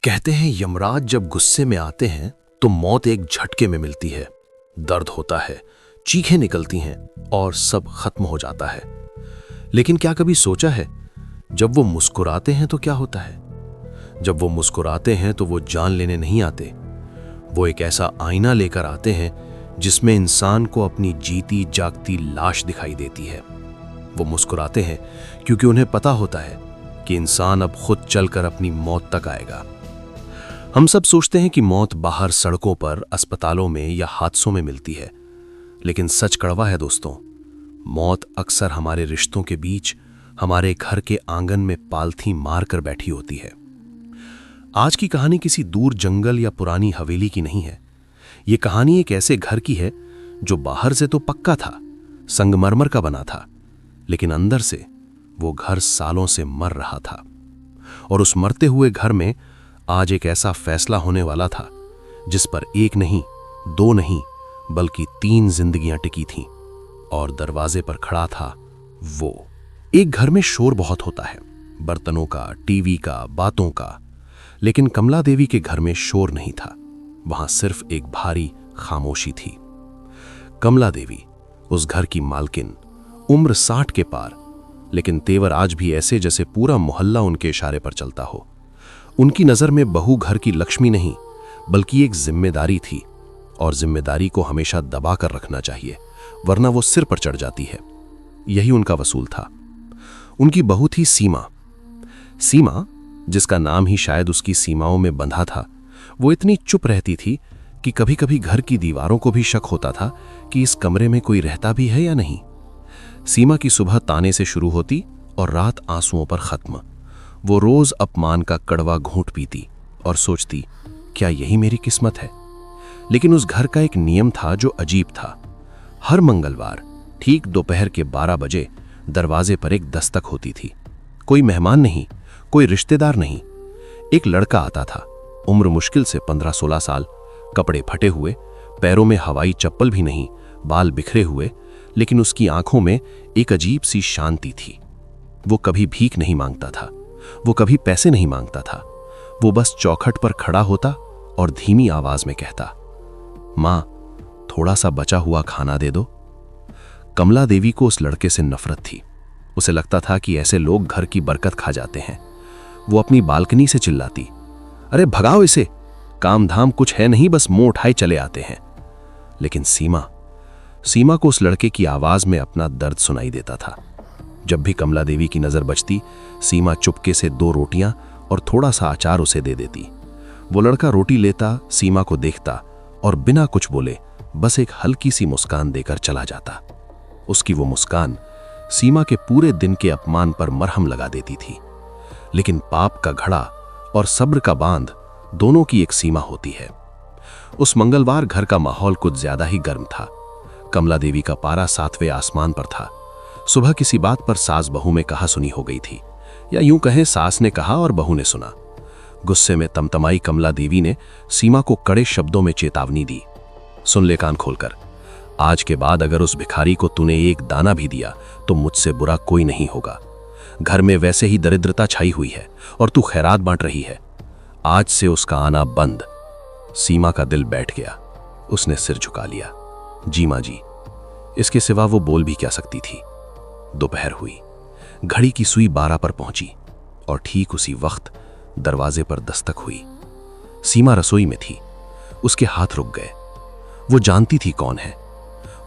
कहते हैं यमराज जब गुस्से में आते हैं तो मौत एक झटके में मिलती है। दर्द होता है, चीखें निकलती हैं और सब खत्म हो जाता है। लेकिन क्या कभी सोचा है जब वो मुस्कुराते हैं तो क्या होता है? जब वो मुस्कुराते हैं तो वो जान लेने नहीं आते। वो एक ऐसा आईना लेकर आते हैं जिसमें इंसान को अपनी जीती जागती लाश दिखाई देती है। वो मुस्कुराते हैं क्योंकि उन्हें पता होता है कि इंसान अब खुद चलकर अपनी मौत तक आएगा। हम सब सोचते हैं कि मौत बाहर सड़कों पर, अस्पतालों में या हादसों में मिलती है, लेकिन सच कड़वा है दोस्तों। मौत अक्सर हमारे रिश्तों के बीच, हमारे घर के आंगन में पालथी मार कर बैठी होती है। आज की कहानी किसी दूर जंगल या पुरानी हवेली की नहीं है। ये कहानी एक ऐसे घर की है जो बाहर से तो पक्का था, संगमरमर का बना था, लेकिन अंदर से वो घर सालों से मर रहा था। और उस मरते हुए घर में आज एक ऐसा फैसला होने वाला था जिस पर एक नहीं, दो नहीं, बल्कि 3 जिंदगियां टिकी थीं। और दरवाजे पर खड़ा था वो। एक घर में शोर बहुत होता है, बर्तनों का, टीवी का, बातों का। लेकिन कमला देवी के घर में शोर नहीं था। वहां सिर्फ एक भारी खामोशी थी। कमला देवी, उस घर की मालकिन, उम्र 60 के पार, लेकिन तेवर आज भी ऐसे जैसे पूरा मोहल्ला उनके इशारे पर चलता हो। उनकी नजर में बहू घर की लक्ष्मी नहीं, बल्कि एक जिम्मेदारी थी, और जिम्मेदारी को हमेशा दबा कर रखना चाहिए, वरना वो सिर पर चढ़ जाती है। यही उनका वसूल था। उनकी बहू थी सीमा। सीमा, जिसका नाम ही शायद उसकी सीमाओं में बंधा था, वो इतनी चुप रहती थी कि कभी कभी घर की दीवारों को भी शक होता था कि इस कमरे में कोई रहता भी है या नहीं। सीमा की सुबह ताने से शुरू होती और रात आंसुओं पर खत्म। वो रोज अपमान का कड़वा घूंट पीती और सोचती, क्या यही मेरी किस्मत है? लेकिन उस घर का एक नियम था जो अजीब था। हर मंगलवार ठीक दोपहर के 12 बजे दरवाजे पर एक दस्तक होती थी। कोई मेहमान नहीं, कोई रिश्तेदार नहीं। एक लड़का आता था, उम्र मुश्किल से 15-16 साल, कपड़े फटे हुए, पैरों में हवाई चप्पल भी नहीं, बाल बिखरे हुए, लेकिन उसकी आंखों में एक अजीब सी शांति थी। वो कभी भीख नहीं मांगता था, वो कभी पैसे नहीं मांगता था। वो बस चौखट पर खड़ा होता और धीमी आवाज में कहता, मां, थोड़ा सा बचा हुआ खाना दे दो। कमला देवी को उस लड़के से नफरत थी। उसे लगता था कि ऐसे लोग घर की बरकत खा जाते हैं। वो अपनी बालकनी से चिल्लाती, अरे भगाओ इसे, काम धाम कुछ है नहीं, बस मुंह उठाए चले आते हैं। लेकिन सीमा को उस लड़के की आवाज में अपना दर्द सुनाई देता था। जब भी कमला देवी की नजर बचती, सीमा चुपके से 2 रोटियां और थोड़ा सा अचार उसे दे देती। वो लड़का रोटी लेता, सीमा को देखता और बिना कुछ बोले बस एक हल्की सी मुस्कान देकर चला जाता। उसकी वो मुस्कान सीमा के पूरे दिन के अपमान पर मरहम लगा देती थी। लेकिन पाप का घड़ा और सब्र का बांध, दोनों की एक सीमा होती है। उस मंगलवार घर का माहौल कुछ ज्यादा ही गर्म था। कमला देवी का पारा 7वें आसमान पर था। सुबह किसी बात पर सास बहू में कहा सुनी हो गई थी, या यूं कहें सास ने कहा और बहू ने सुना। गुस्से में तमतमाई कमला देवी ने सीमा को कड़े शब्दों में चेतावनी दी, सुन ले कान खोलकर, आज के बाद अगर उस भिखारी को तूने एक दाना भी दिया तो मुझसे बुरा कोई नहीं होगा। घर में वैसे ही दरिद्रता छाई हुई है और तू खैरात बांट रही है। आज से उसका आना बंद। सीमा का दिल बैठ गया। उसने सिर झुका लिया। जी मां जी। इसके सिवा वो बोल भी क्या सकती थी। दोपहर हुई, घड़ी की सुई 12 पर पहुंची और ठीक उसी वक्त दरवाजे पर दस्तक हुई। सीमा रसोई में थी। उसके हाथ रुक गए। वो जानती थी कौन है।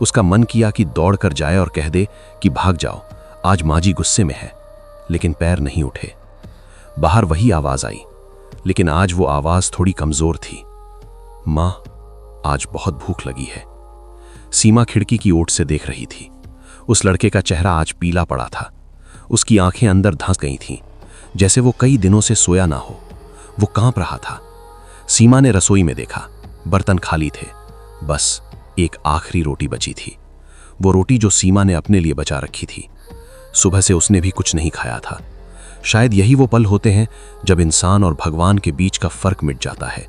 उसका मन किया कि दौड़कर जाए और कह दे कि भाग जाओ, आज मां जी गुस्से में है, लेकिन पैर नहीं उठे। बाहर वही आवाज आई, लेकिन आज वो आवाज थोड़ी कमजोर थी। मां, आज बहुत भूख लगी है। सीमा खिड़की की ओट से देख रही थी। उस लड़के का चेहरा आज पीला पड़ा था। उसकी आंखें अंदर धंस गई थीं, जैसे वो कई दिनों से सोया ना हो। वो कांप रहा था। सीमा ने रसोई में देखा, बर्तन खाली थे, बस एक आखिरी रोटी बची थी। वो रोटी जो सीमा ने अपने लिए बचा रखी थी। सुबह से उसने भी कुछ नहीं खाया था। शायद यही वो पल होते हैं जब इंसान और भगवान के बीच का फर्क मिट जाता है।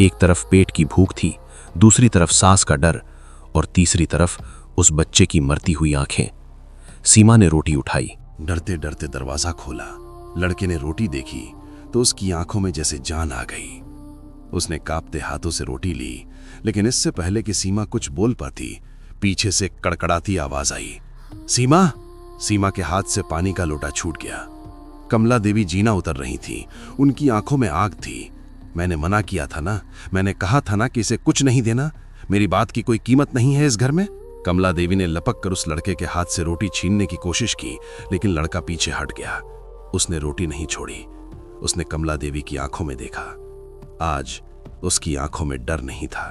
एक तरफ पेट की भूख थी, दूसरी तरफ सास का डर, और तीसरी तरफ उस बच्चे की मरती हुई आंखें। सीमा ने रोटी उठाई, डरते डरते दरवाजा खोला। लड़के ने रोटी देखी तो उसकी आंखों में जैसे जान आ गई। उसने कांपते हाथों से रोटी ली, लेकिन इससे पहले कि सीमा कुछ बोल पाती, पीछे से कड़कड़ाती आवाज आई, सीमा। सीमा के हाथ से पानी का लोटा छूट गया। कमला देवी जीना उतर रही थी, उनकी आंखों में आग थी। मैंने मना किया था ना, मैंने कहा था ना कि इसे कुछ नहीं देना, मेरी बात की कोई कीमत नहीं है इस घर में। कमला देवी ने लपक कर उस लड़के के हाथ से रोटी छीनने की कोशिश की, लेकिन लड़का पीछे हट गया। उसने रोटी नहीं छोड़ी। उसने कमला देवी की आंखों में देखा। आज उसकी आंखों में डर नहीं था।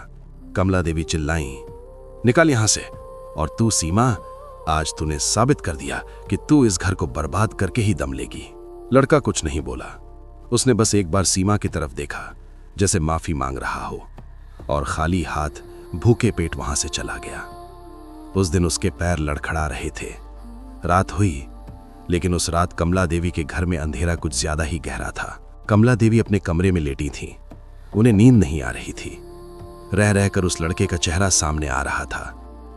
कमला देवी चिल्लाई, निकल यहां से। और तू सीमा, आज तूने साबित कर दिया कि तू इस घर को बर्बाद करके ही दम लेगी। लड़का कुछ नहीं बोला। उसने बस एक बार सीमा की तरफ देखा, जैसे माफी मांग रहा हो, और खाली हाथ भूखे पेट वहां से चला गया। उस दिन उसके पैर लड़खड़ा रहे थे। रात हुई, लेकिन उस रात कमला देवी के घर में अंधेरा कुछ ज्यादा ही गहरा था। कमला देवी अपने कमरे में लेटी थी। उन्हें नींद नहीं आ रही थी। रह रहकर उस लड़के का चेहरा सामने आ रहा था।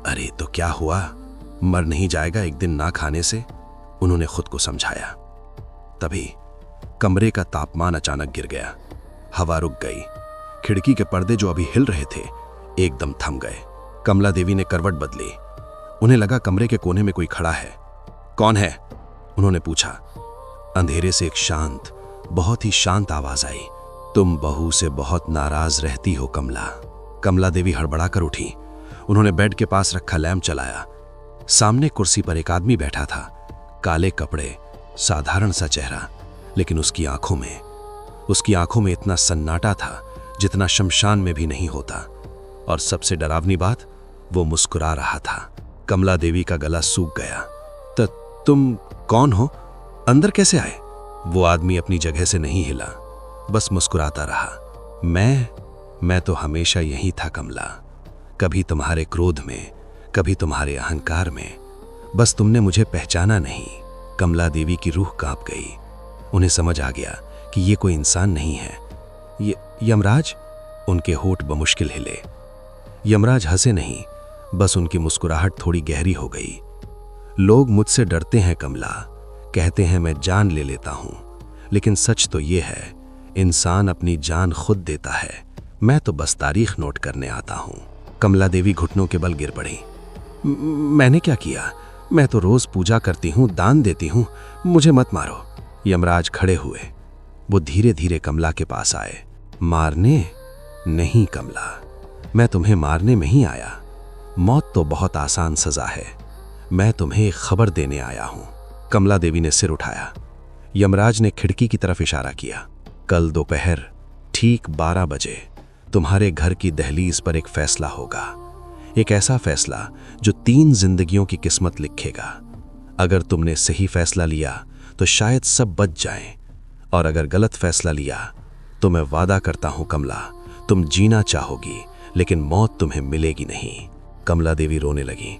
अरे तो क्या हुआ, मर नहीं जाएगा एक दिन ना खाने से, उन्होंने खुद को समझाया। तभी कमरे का तापमान अचानक गिर गया। हवा रुक गई। खिड़की के पर्दे जो अभी हिल रहे थे एकदम थम गए। कमला देवी ने करवट बदली। उन्हें लगा कमरे के कोने में कोई खड़ा है। कौन है, उन्होंने पूछा। अंधेरे से एक शांत, बहुत ही शांत आवाज आई, तुम बहू से बहुत नाराज रहती हो कमला। कमला देवी हड़बड़ा कर उठी। उन्होंने बेड के पास रखा लैंप चलाया। सामने कुर्सी पर एक आदमी बैठा था। काले कपड़े, साधारण सा चेहरा, लेकिन उसकी आंखों में इतना सन्नाटा था जितना शमशान में भी नहीं होता। और सबसे डरावनी बात, वो मुस्कुरा रहा था। कमला देवी का गला सूख गया। तुम कौन हो, अंदर कैसे आए? वो आदमी अपनी जगह से नहीं हिला, बस मुस्कुराता रहा। मैं तो हमेशा यही था कमला, कभी तुम्हारे क्रोध में, कभी तुम्हारे अहंकार में, बस तुमने मुझे पहचाना नहीं। कमला देवी की रूह कांप गई। उन्हें समझ आ गया कि ये कोई इंसान नहीं है, ये यमराज। उनके होठ बमुश्किल हिले। यमराज हंसे नहीं, बस उनकी मुस्कुराहट थोड़ी गहरी हो गई। लोग मुझसे डरते हैं कमला, कहते हैं मैं जान ले लेता हूं, लेकिन सच तो ये है, इंसान अपनी जान खुद देता है। मैं तो बस तारीख नोट करने आता हूं। कमला देवी घुटनों के बल गिर पड़ी। मैंने क्या किया? मैं तो रोज पूजा करती हूं, दान देती हूं, मुझे मत मारो। यमराज खड़े हुए। वो धीरे धीरे कमला के पास आए। मारने नहीं कमला, मैं तुम्हें मारने में ही आया। मौत तो बहुत आसान सजा है, मैं तुम्हें एक खबर देने आया हूं। कमला देवी ने सिर उठाया। यमराज ने खिड़की की तरफ इशारा किया। कल दोपहर ठीक 12 बजे तुम्हारे घर की दहलीज पर एक फैसला होगा, एक ऐसा फैसला जो 3 जिंदगियों की किस्मत लिखेगा। अगर तुमने सही फैसला लिया तो शायद सब बच जाएं, और अगर गलत फैसला लिया तो मैं वादा करता हूं कमला, तुम जीना चाहोगी लेकिन मौत तुम्हें मिलेगी नहीं। कमला देवी रोने लगी।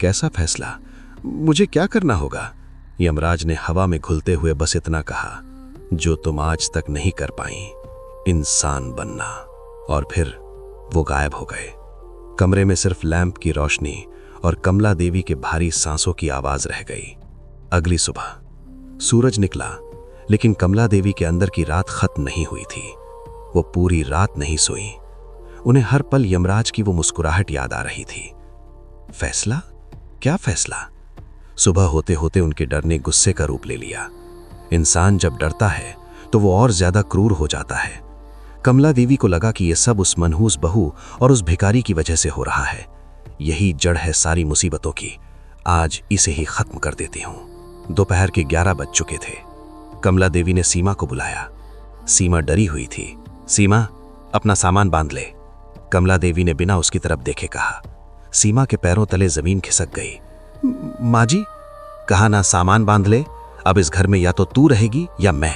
कैसा फैसला? मुझे क्या करना होगा? यमराज ने हवा में घुलते हुए बस इतना कहा, जो तुम आज तक नहीं कर पाई, इंसान बनना। और फिर वो गायब हो गए। कमरे में सिर्फ लैंप की रोशनी और कमला देवी के भारी सांसों की आवाज रह गई। अगली सुबह सूरज निकला, लेकिन कमला देवी के अंदर की रात खत्म नहीं हुई थी। वो पूरी रात नहीं सोई। उन्हें हर पल यमराज की वो मुस्कुराहट याद आ रही थी। फैसला? क्या फैसला? सुबह होते होते उनके डर ने गुस्से का रूप ले लिया। इंसान जब डरता है तो वो और ज्यादा क्रूर हो जाता है। कमला देवी को लगा कि यह सब उस मनहूस बहू और उस भिखारी की वजह से हो रहा है। यही जड़ है सारी मुसीबतों की। आज इसे ही खत्म कर देती हूं। दोपहर के 11 बज चुके थे। कमला देवी ने सीमा को बुलाया। सीमा डरी हुई थी। सीमा, अपना सामान बांध ले। कमला देवी ने बिना उसकी तरफ देखे कहा। सीमा के पैरों तले जमीन खिसक गई। माँ जी, कहा ना सामान बांध ले। अब इस घर में या तो तू रहेगी या मैं,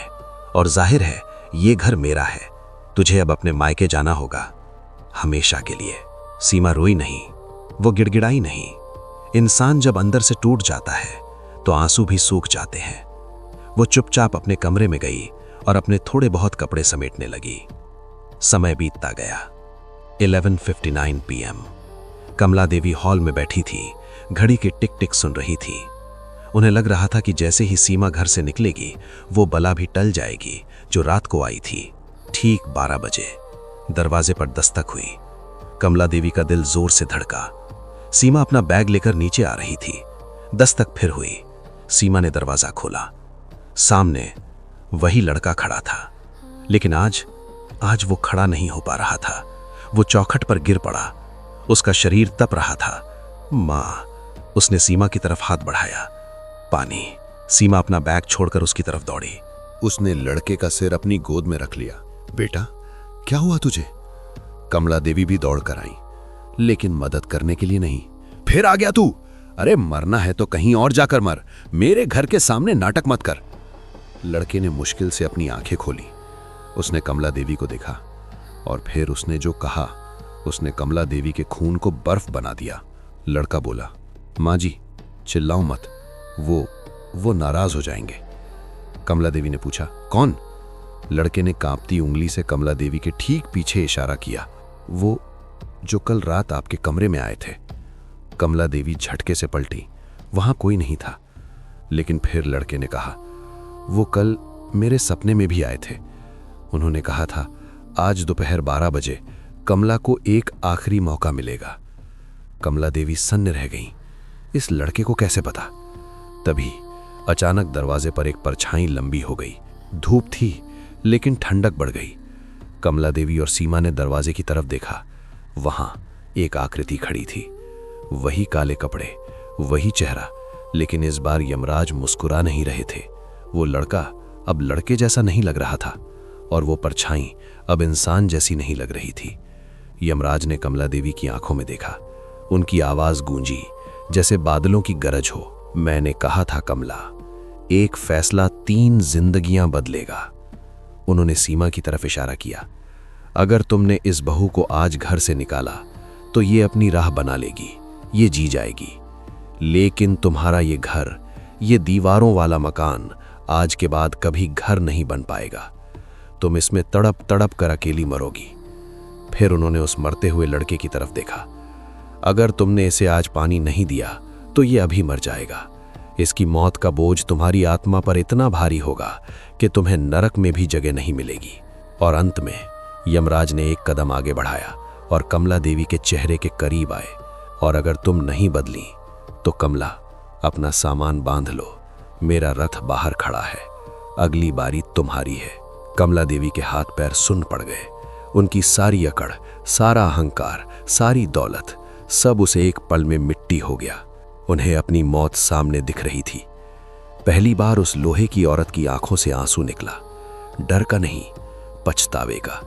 और जाहिर है ये घर मेरा है। तुझे अब अपने मायके जाना होगा, हमेशा के लिए। सीमा रोई नहीं, वो गिड़गिड़ाई नहीं। इंसान जब अंदर से टूट जाता है तो आंसू भी सूख जाते हैं। वो चुपचाप अपने कमरे में गई और अपने थोड़े बहुत कपड़े समेटने लगी। समय बीतता गया। 11:59 PM। कमला देवी हॉल में बैठी थी, घड़ी की टिक टिक सुन रही थी। उन्हें लग रहा था कि जैसे ही सीमा घर से निकलेगी वो बला भी टल जाएगी जो रात को आई थी। ठीक 12 बजे दरवाजे पर दस्तक हुई। कमला देवी का दिल जोर से धड़का। सीमा अपना बैग लेकर नीचे आ रही थी। दस्तक फिर हुई। सीमा ने दरवाजा खोला। सामने वही लड़का खड़ा था, लेकिन आज वो खड़ा नहीं हो पा रहा था। वो चौखट पर गिर पड़ा। उसका शरीर तप रहा था। माँ, उसने सीमा की तरफ हाथ बढ़ाया। पानी। सीमा अपना बैग छोड़कर उसकी तरफ दौड़ी। उसने लड़के का सिर अपनी गोद में रख लिया। बेटा, क्या हुआ तुझे? कमला देवी भी दौड़ कर आई, लेकिन मदद करने के लिए नहीं। फिर आ गया तू? अरे मरना है तो कहीं और जाकर मर, मेरे घर के सामने नाटक मत कर। लड़के ने मुश्किल से अपनी आंखें खोली। उसने कमला देवी को देखा और फिर उसने जो कहा, उसने कमला देवी के खून को बर्फ बना दिया। लड़का बोला, माँ जी चिल्लाओ मत, वो नाराज हो जाएंगे। कमला देवी ने पूछा, कौन? लड़के ने कांपती उंगली से कमला देवी के ठीक पीछे इशारा किया। वो जो कल रात आपके कमरे में आए थे। कमला देवी झटके से पलटी। वहां कोई नहीं था। लेकिन फिर लड़के ने कहा, वो कल मेरे सपने में भी आए थे। उन्होंने कहा था आज दोपहर 12 बजे कमला को एक आखिरी मौका मिलेगा। कमला देवी सन्न रह गईं। इस लड़के को कैसे पता? तभी अचानक दरवाजे पर एक परछाई लंबी हो गई। धूप थी, लेकिन ठंडक बढ़ गई। कमला देवी और सीमा ने दरवाजे की तरफ देखा। वहां एक आकृति खड़ी थी। वही काले कपड़े, वही चेहरा, लेकिन इस बार यमराज मुस्कुरा नहीं रहे थे। वो लड़का अब लड़के जैसा नहीं लग रहा था और वो परछाई अब इंसान जैसी नहीं लग रही थी। यमराज ने कमला देवी की आंखों में देखा। उनकी आवाज गूंजी जैसे बादलों की गरज हो। मैंने कहा था कमला, एक फैसला 3 जिंदगियां बदलेगा। उन्होंने सीमा की तरफ इशारा किया। अगर तुमने इस बहू को आज घर से निकाला तो ये अपनी राह बना लेगी, ये जी जाएगी। लेकिन तुम्हारा ये घर, ये दीवारों वाला मकान आज के बाद कभी घर नहीं बन पाएगा। तुम इसमें तड़प तड़प कर अकेली मरोगी। फिर उन्होंने उस मरते हुए लड़के की तरफ देखा। अगर तुमने इसे आज पानी नहीं दिया तो ये अभी मर जाएगा। इसकी मौत का बोझ तुम्हारी आत्मा पर इतना भारी होगा कि तुम्हें नरक में भी जगह नहीं मिलेगी। और अंत में यमराज ने एक कदम आगे बढ़ाया और कमला देवी के चेहरे के करीब आए। और अगर तुम नहीं बदली तो कमला, अपना सामान बांध लो, मेरा रथ बाहर खड़ा है, अगली बारी तुम्हारी है। कमला देवी के हाथ पैर सुन्न पड़ गए। उनकी सारी अकड़, सारा अहंकार, सारी दौलत, सब उसे एक पल में मिट्टी हो गया। उन्हें अपनी मौत सामने दिख रही थी। पहली बार उस लोहे की औरत की आंखों से आंसू निकला। डर का नहीं, पछतावे का।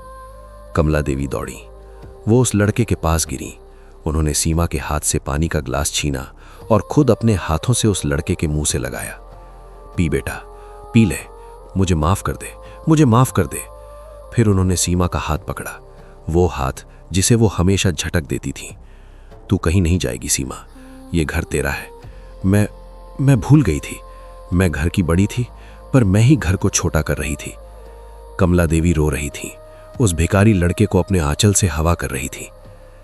कमला देवी दौड़ी। वो उस लड़के के पास गिरी। उन्होंने सीमा के हाथ से पानी का ग्लास छीना और खुद अपने हाथों से उस लड़के के मुंह से लगाया। पी बेटा, पी ले, मुझे माफ कर दे, मुझे माफ कर दे। फिर उन्होंने सीमा का हाथ पकड़ा, वो हाथ जिसे वो हमेशा झटक देती थी। तू कहीं नहीं जाएगी सीमा, ये घर तेरा है। मैं भूल गई थी, मैं घर की बड़ी थी, पर मैं ही घर को छोटा कर रही थी। कमला देवी रो रही थी। उस भिखारी लड़के को अपने आंचल से हवा कर रही थी।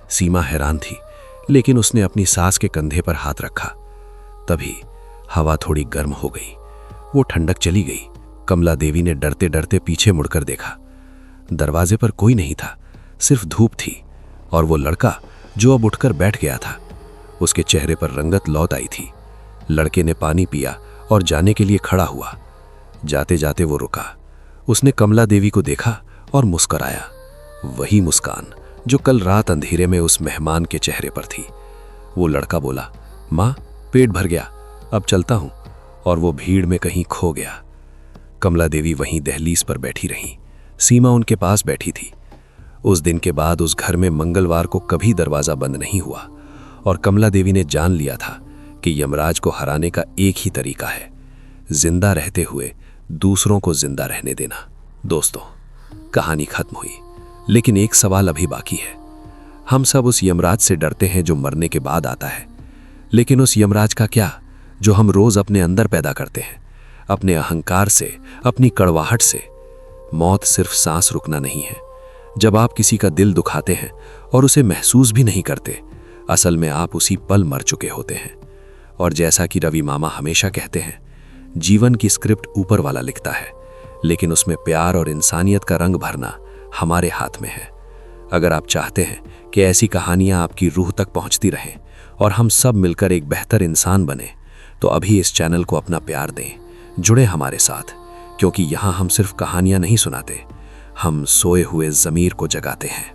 सीमा हैरान थी, लेकिन उसने अपनी सास के कंधे पर हाथ रखा। तभी हवा थोड़ी गर्म हो गई। वो ठंडक चली गई। कमला देवी ने डरते डरते पीछे मुड़कर देखा। दरवाजे पर कोई नहीं था, सिर्फ धूप थी और वो लड़का जो अब उठकर बैठ गया था। उसके चेहरे पर रंगत लौट आई थी। लड़के ने पानी पिया और जाने के लिए खड़ा हुआ। जाते जाते वो रुका। उसने कमला देवी को देखा और मुस्कुराया। वही मुस्कान जो कल रात अंधेरे में उस मेहमान के चेहरे पर थी। वो लड़का बोला, माँ पेट भर गया, अब चलता हूं। और वो भीड़ में कहीं खो गया। कमला देवी वहीं दहलीज पर बैठी रही। सीमा उनके पास बैठी थी। उस दिन के बाद उस घर में मंगलवार को कभी दरवाजा बंद नहीं हुआ और कमला देवी ने जान लिया था कि यमराज को हराने का एक ही तरीका है, जिंदा रहते हुए दूसरों को जिंदा रहने देना। दोस्तों, कहानी खत्म हुई, लेकिन एक सवाल अभी बाकी है। हम सब उस यमराज से डरते हैं जो मरने के बाद आता है, लेकिन उस यमराज का क्या जो हम रोज अपने अंदर पैदा करते हैं, अपने अहंकार से, अपनी कड़वाहट से। मौत सिर्फ सांस रुकना नहीं है। जब आप किसी का दिल दुखाते हैं और उसे महसूस भी नहीं करते, असल में आप उसी पल मर चुके होते हैं। और जैसा कि रवि मामा हमेशा कहते हैं, जीवन की स्क्रिप्ट ऊपर वाला लिखता है, लेकिन उसमें प्यार और इंसानियत का रंग भरना हमारे हाथ में है। अगर आप चाहते हैं कि ऐसी कहानियां आपकी रूह तक पहुंचती रहें और हम सब मिलकर एक बेहतर इंसान बने, तो अभी इस चैनल को अपना प्यार दें, जुड़े हमारे साथ, क्योंकि यहाँ हम सिर्फ कहानियां नहीं सुनाते, हम सोए हुए ज़मीर को जगाते हैं।